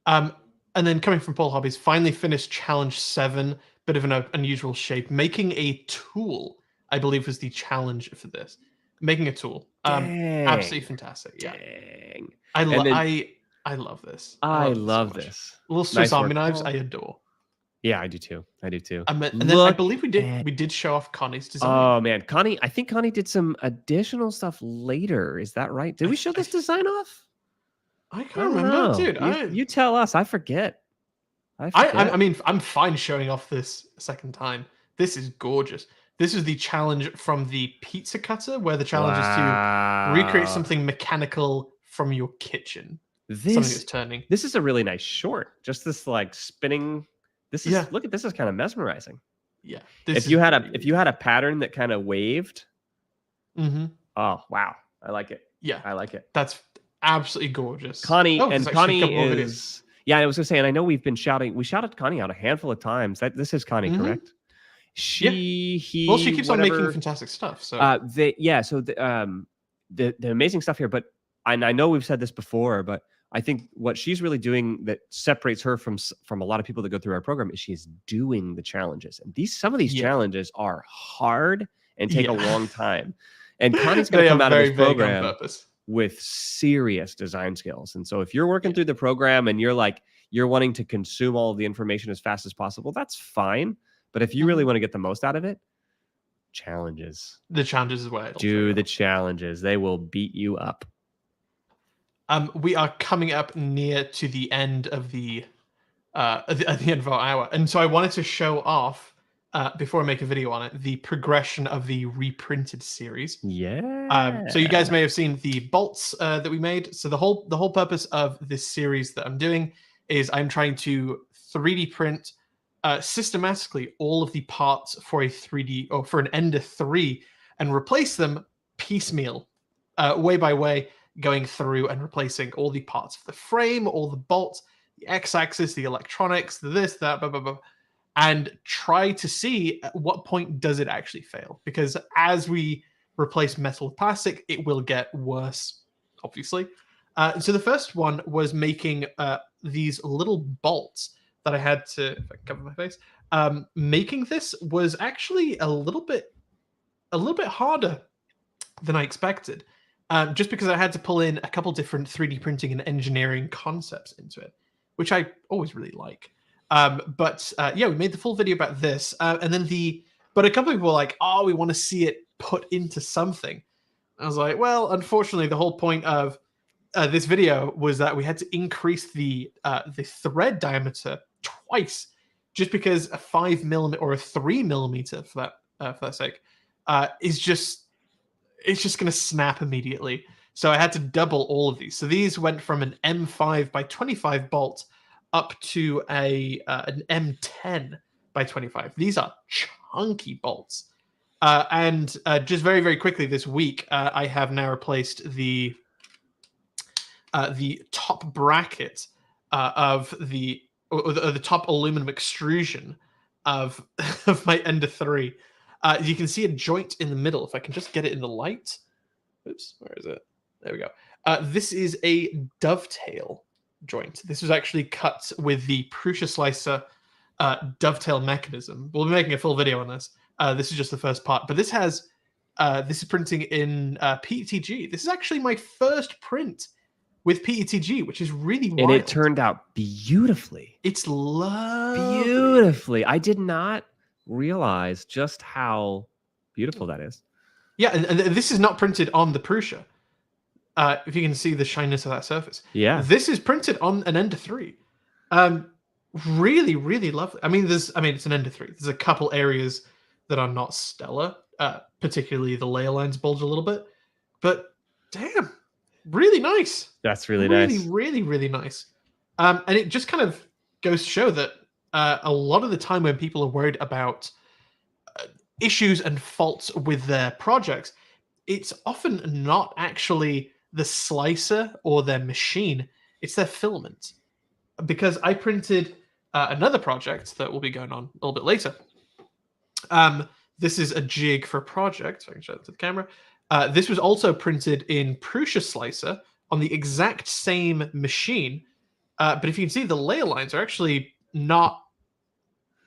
And then coming from Paul Hobbies, finally finished Challenge 7, bit of an unusual shape. Making a tool, I believe, was the challenge for this. Making a tool. Absolutely fantastic. Yeah. Dang. I love this. I love this. Little Swiss Army knives, I adore. Yeah, I do too. And then I believe we did show off Connie's design. Oh man, Connie! I think Connie did some additional stuff later. Is that right? Did we show this design off? I can't remember, dude. You tell us. I forget. I mean, I'm fine showing off this a second time. This is gorgeous. This is the challenge from the pizza cutter, where the challenge is to recreate something mechanical from your kitchen. Something that's turning. This is a really nice short. Just this like spinning. Look at this, is kind of mesmerizing. Yeah. If you had a pattern that kind of waved. Oh wow, I like it. Yeah, I like it. That's absolutely gorgeous. Connie is. Yeah, I was gonna say, and I know we shouted Connie out a handful of times. This is Connie, correct? Well, she he, keeps on making whatever. fantastic stuff. So So the amazing stuff here, but and I know we've said this before, but I think what she's really doing that separates her from a lot of people that go through our program is she's doing the challenges, and some of these challenges are hard and take a long time. And Connie's going to come out of this program with serious design skills. And so if you're working through the program and you're wanting to consume all of the information as fast as possible, that's fine. But if you really want to get the most out of it, challenges. The challenges is where do the challenges. They will beat you up. We are coming up near to the end of the at the end of our hour, and so I wanted to show off before I make a video on it the progression of the reprinted series. So you guys may have seen the bolts that we made. So the whole purpose of this series that I'm doing is I'm trying to 3D print systematically all of the parts for a 3D or for an Ender 3 and replace them piecemeal, way by way, going through and replacing all the parts of the frame, all the bolts, the x-axis, the electronics, the this, that, blah, blah, blah, and try to see at what point does it actually fail. Because as we replace metal with plastic, it will get worse, obviously. So the first one was making these little bolts that I had to, if I can cover my face, making this was actually a little bit harder than I expected. Just because I had to pull in a couple different 3D printing and engineering concepts into it, which I always really like. But we made the full video about this. And then but a couple of people were like, oh, we want to see it put into something. I was like, well, unfortunately, the whole point of this video was that we had to increase the thread diameter twice, just because a 5 millimeter or a 3 millimeter for that sake is just, it's just going to snap immediately. So I had to double all of these. So these went from an M5 by 25 bolt up to an M10 by 25. These are chunky bolts. And just very, very quickly this week, I have now replaced the top bracket of the top aluminum extrusion of my Ender 3. You can see a joint in the middle. If I can just get it in the light. Oops, where is it? There we go. This is a dovetail joint. This was actually cut with the Prusa slicer dovetail mechanism. We'll be making a full video on this. This is just the first part, but this is printing in PETG. This is actually my first print with PETG, which is really wild. And it turned out beautifully. It's lovely. Beautifully. I did not realize just how beautiful that is. Yeah, and this is not printed on the Prusa. If you can see the shininess of that surface. Yeah. This is printed on an Ender 3. Really, really lovely. I mean, it's an Ender 3. There's a couple areas that are not stellar. Particularly the layer lines bulge a little bit. But damn, really nice. That's really nice. Really, really, really nice. And it just kind of goes to show that a lot of the time when people are worried about issues and faults with their projects, it's often not actually the slicer or their machine, it's their filament. Because I printed another project that will be going on a little bit later. This is a jig for a project, so I can show it to the camera. This was also printed in Prusa slicer on the exact same machine. But if you can see, the layer lines are actually not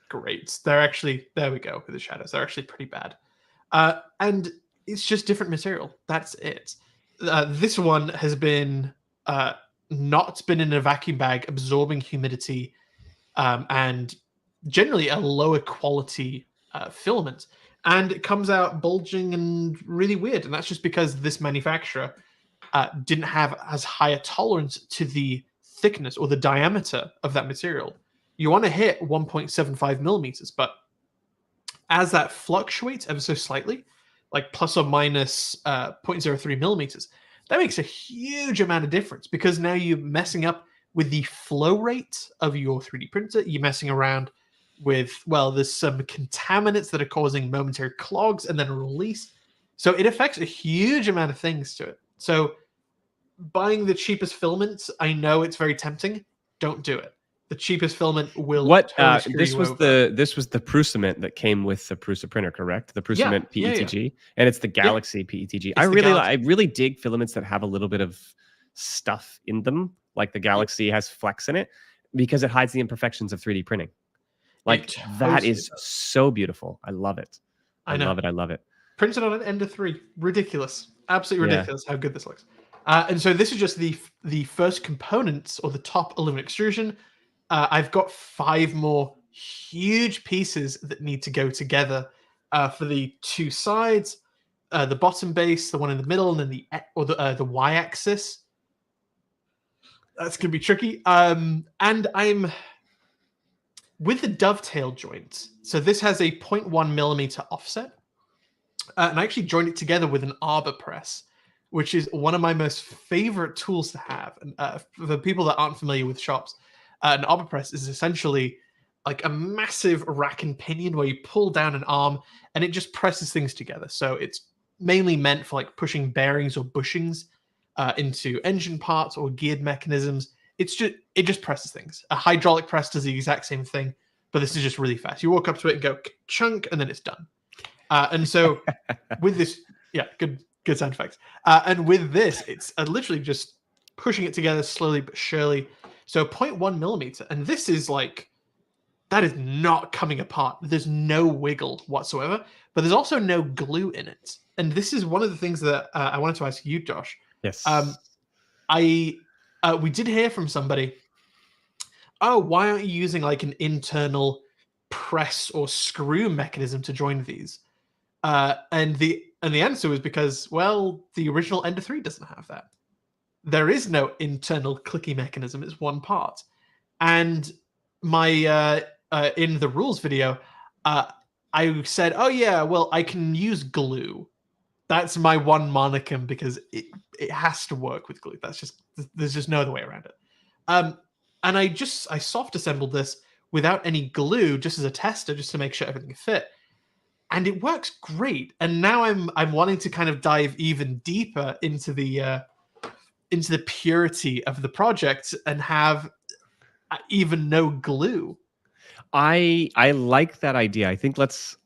great. They're actually, there we go, with the shadows. They're actually pretty bad. And it's just different material. That's it. This one has been not been in a vacuum bag, absorbing humidity, and generally a lower quality filament. And it comes out bulging and really weird. And that's just because this manufacturer didn't have as high a tolerance to the thickness or the diameter of that material. You want to hit 1.75 millimeters, but as that fluctuates ever so slightly, like plus or minus 0.03 millimeters, that makes a huge amount of difference, because now you're messing up with the flow rate of your 3D printer. You're messing around with, well, there's some contaminants that are causing momentary clogs and then a release. So it affects a huge amount of things to it. So buying the cheapest filaments, I know it's very tempting. Don't do it. The cheapest filament will What totally screw this you was over. this was the Prusament that came with the Prusa printer, correct? The Yeah, Prusament yeah, yeah. PETG, and it's the Yeah, Galaxy PETG. it's the Galaxy. I really dig filaments that have a little bit of stuff in them, like the Yep. Galaxy has flex in it, because it hides the imperfections of 3D printing. Like It that totally is does. so beautiful. I love it. I I know. love it. I love it. Printed on an Ender 3. Ridiculous. Absolutely Yeah. ridiculous how good this looks. And so this is just the first components, or the top aluminum extrusion. I've got 5 more huge pieces that need to go together for the 2 sides, the bottom base, the one in the middle, and then the y-axis. That's gonna be tricky. And I'm with the dovetail joint. So this has a 0.1 millimeter offset, and I actually joined it together with an arbor press, which is one of my most favorite tools to have. And for the people that aren't familiar with shops, an arbor press is essentially like a massive rack and pinion where you pull down an arm and it just presses things together. So it's mainly meant for like pushing bearings or bushings into engine parts or geared mechanisms. It just presses things. A hydraulic press does the exact same thing, but this is just really fast. You walk up to it and go chunk, and then it's done. And so with this, yeah, good sound effects. And with this, it's literally just pushing it together slowly but surely. So 0.1 millimeter, and this is like, that is not coming apart. There's no wiggle whatsoever, but there's also no glue in it. And this is one of the things that I wanted to ask you, Josh. Yes. We did hear from somebody, oh, why aren't you using like an internal press or screw mechanism to join these? And the answer was because, well, the original Ender 3 doesn't have that. There is no internal clicky mechanism. It's one part. And my in the rules video, I said, oh yeah, well, I can use glue. That's my one monicum because it has to work with glue. There's just no other way around it. And I soft assembled this without any glue, just as a tester, just to make sure everything fit. And it works great. And now I'm wanting to kind of dive even deeper into the purity of the project and have even no glue. I like that idea. I think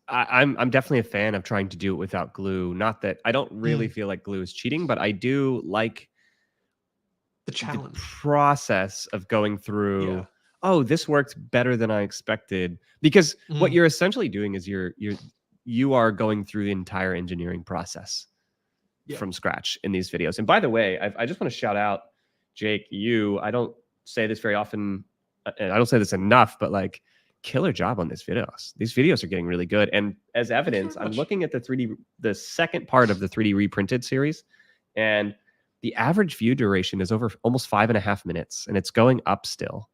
I'm definitely a fan of trying to do it without glue. Not that I don't really feel like glue is cheating, but I do like the challenge, the process of going through. Yeah. Oh, this worked better than I expected. Because what you're essentially doing is you are going through the entire engineering process from scratch in these videos. And by the way, I just want to shout out, Jake, I don't say this very often, and I don't say this enough, but like, killer job on these videos. These videos are getting really good. And as evidence, I'm looking at the second part of the 3D reprinted series, and the average view duration is over almost 5.5 minutes, and it's going up still.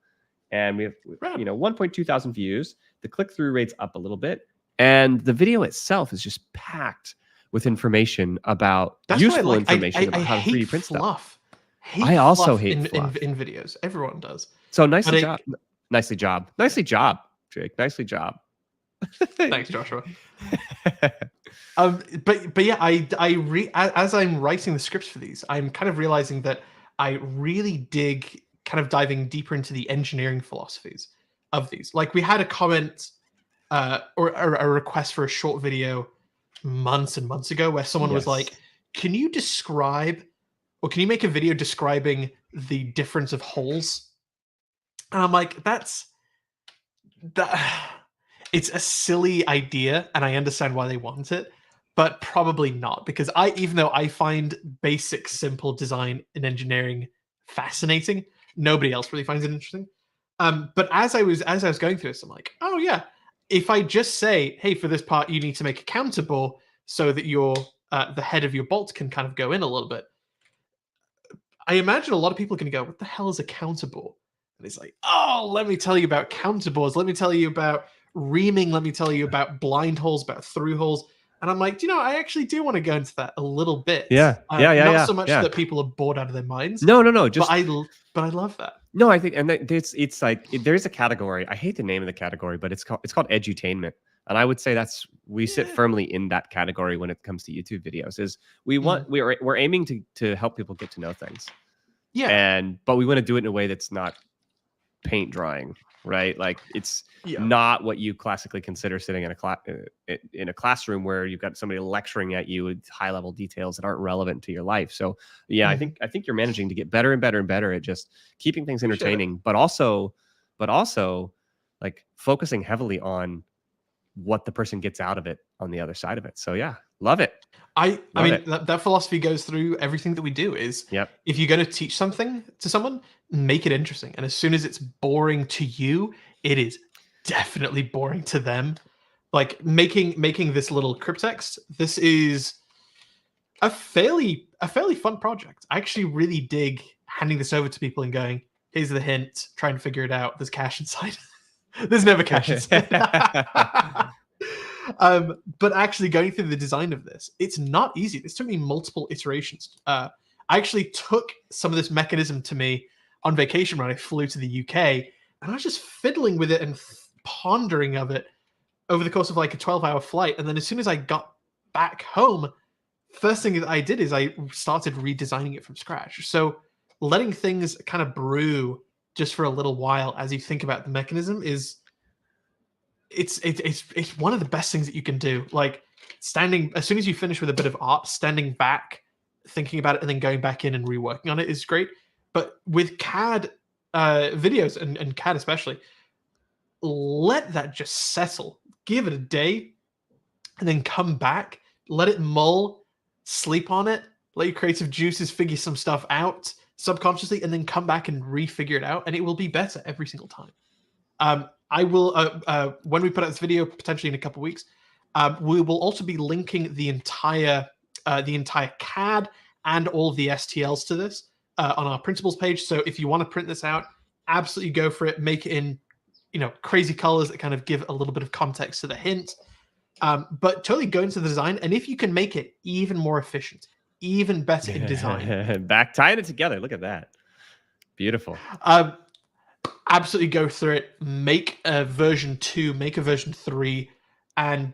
And we have 1.2 thousand views. The click-through rate's up a little bit, and the video itself is just packed with information about useful information about how to 3D print stuff. I also hate fluff in videos. Everyone does. So nicely job. Nicely job. Nicely job, Jake. Nicely job. Thanks, Joshua. But yeah, as I'm writing the scripts for these, I'm kind of realizing that I really dig kind of diving deeper into the engineering philosophies of these. Like, we had a comment or a request for a short video months and months ago where someone was like, can you make a video describing the difference of holes? And I'm like, it's a silly idea, and I understand why they want it, but probably not, because even though I find basic, simple design in engineering fascinating, nobody else really finds it interesting. But as I was going through this, I'm like, oh yeah, if I just say, hey, for this part, you need to make a counter bore so that the head of your bolt can kind of go in a little bit. I imagine a lot of people are going to go, what the hell is a counter bore? And it's like, oh, let me tell you about counter bores. Let me tell you about reaming. Let me tell you about blind holes, about through holes. And I'm like, I actually do want to go into that a little bit. Not so much that people are bored out of their minds. No. But I love that. No, I think, and it's like, there's a category. I hate the name of the category, but it's called edutainment. And I would say we sit firmly in that category when it comes to YouTube videos. Is we're aiming to help people get to know things. Yeah. But we want to do it in a way that's not paint drawing, right? Like it's Yeah. not what you classically consider sitting in a classroom where you've got somebody lecturing at you with high level details that aren't relevant to your life. So yeah, I think you're managing to get better and better and better at just keeping things entertaining, but also like focusing heavily on what the person gets out of it on the other side of it. So yeah, love it. I mean, that philosophy goes through everything that we do. Is if you're going to teach something to someone, make it interesting. And as soon as it's boring to you, it is definitely boring to them. Like making this little cryptext. This is a fairly fun project. I actually really dig handing this over to people and going, "Here's the hint. Try and figure it out. There's cash inside." There's never cash inside. But actually going through the design of this, it's not easy. This took me multiple iterations. I actually took some of this mechanism to me on vacation when I flew to the UK, and I was just fiddling with it and pondering of it over the course of like a 12-hour flight. And then as soon as I got back home, first thing that I did is I started redesigning it from scratch. So letting things kind of brew just for a little while as you think about the mechanism is it's one of the best things that you can do. Like standing, as soon as you finish with a bit of art, standing back, thinking about it, and then going back in and reworking on it is great. But with CAD videos and CAD especially, let that just settle. Give it a day, and then come back. Let it mull, sleep on it. Let your creative juices figure some stuff out subconsciously, and then come back and refigure it out, and it will be better every single time. I will, when we put out this video, potentially in a couple of weeks, we will also be linking the entire CAD and all of the STLs to this on our principles page. So if you want to print this out, absolutely go for it. Make it in, crazy colors that kind of give a little bit of context to the hint. But totally go into the design, and if you can make it even more efficient, even better in design, tying it together. Look at that, beautiful. Absolutely go through it, make a version 2, make a version 3, and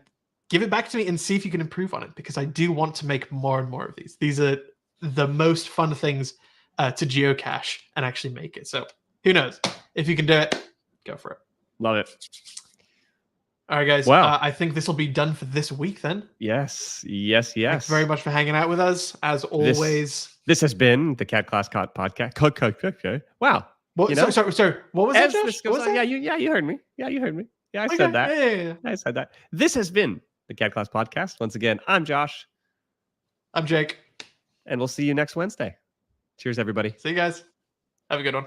give it back to me and see if you can improve on it, because I do want to make more and more of these. These are the most fun things to geocache and actually make it. So who knows? If you can do it, go for it. Love it. All right, guys. Wow. I think this will be done for this week then. Yes. Thanks very much for hanging out with us, as always. This has been the CADclass podcast. Wow. What, sorry. What was that, Josh? What was that? Yeah, you heard me. Yeah, I said that. Yeah. I said that. This has been the CADclass podcast. Once again, I'm Josh. I'm Jake. And we'll see you next Wednesday. Cheers, everybody. See you guys. Have a good one.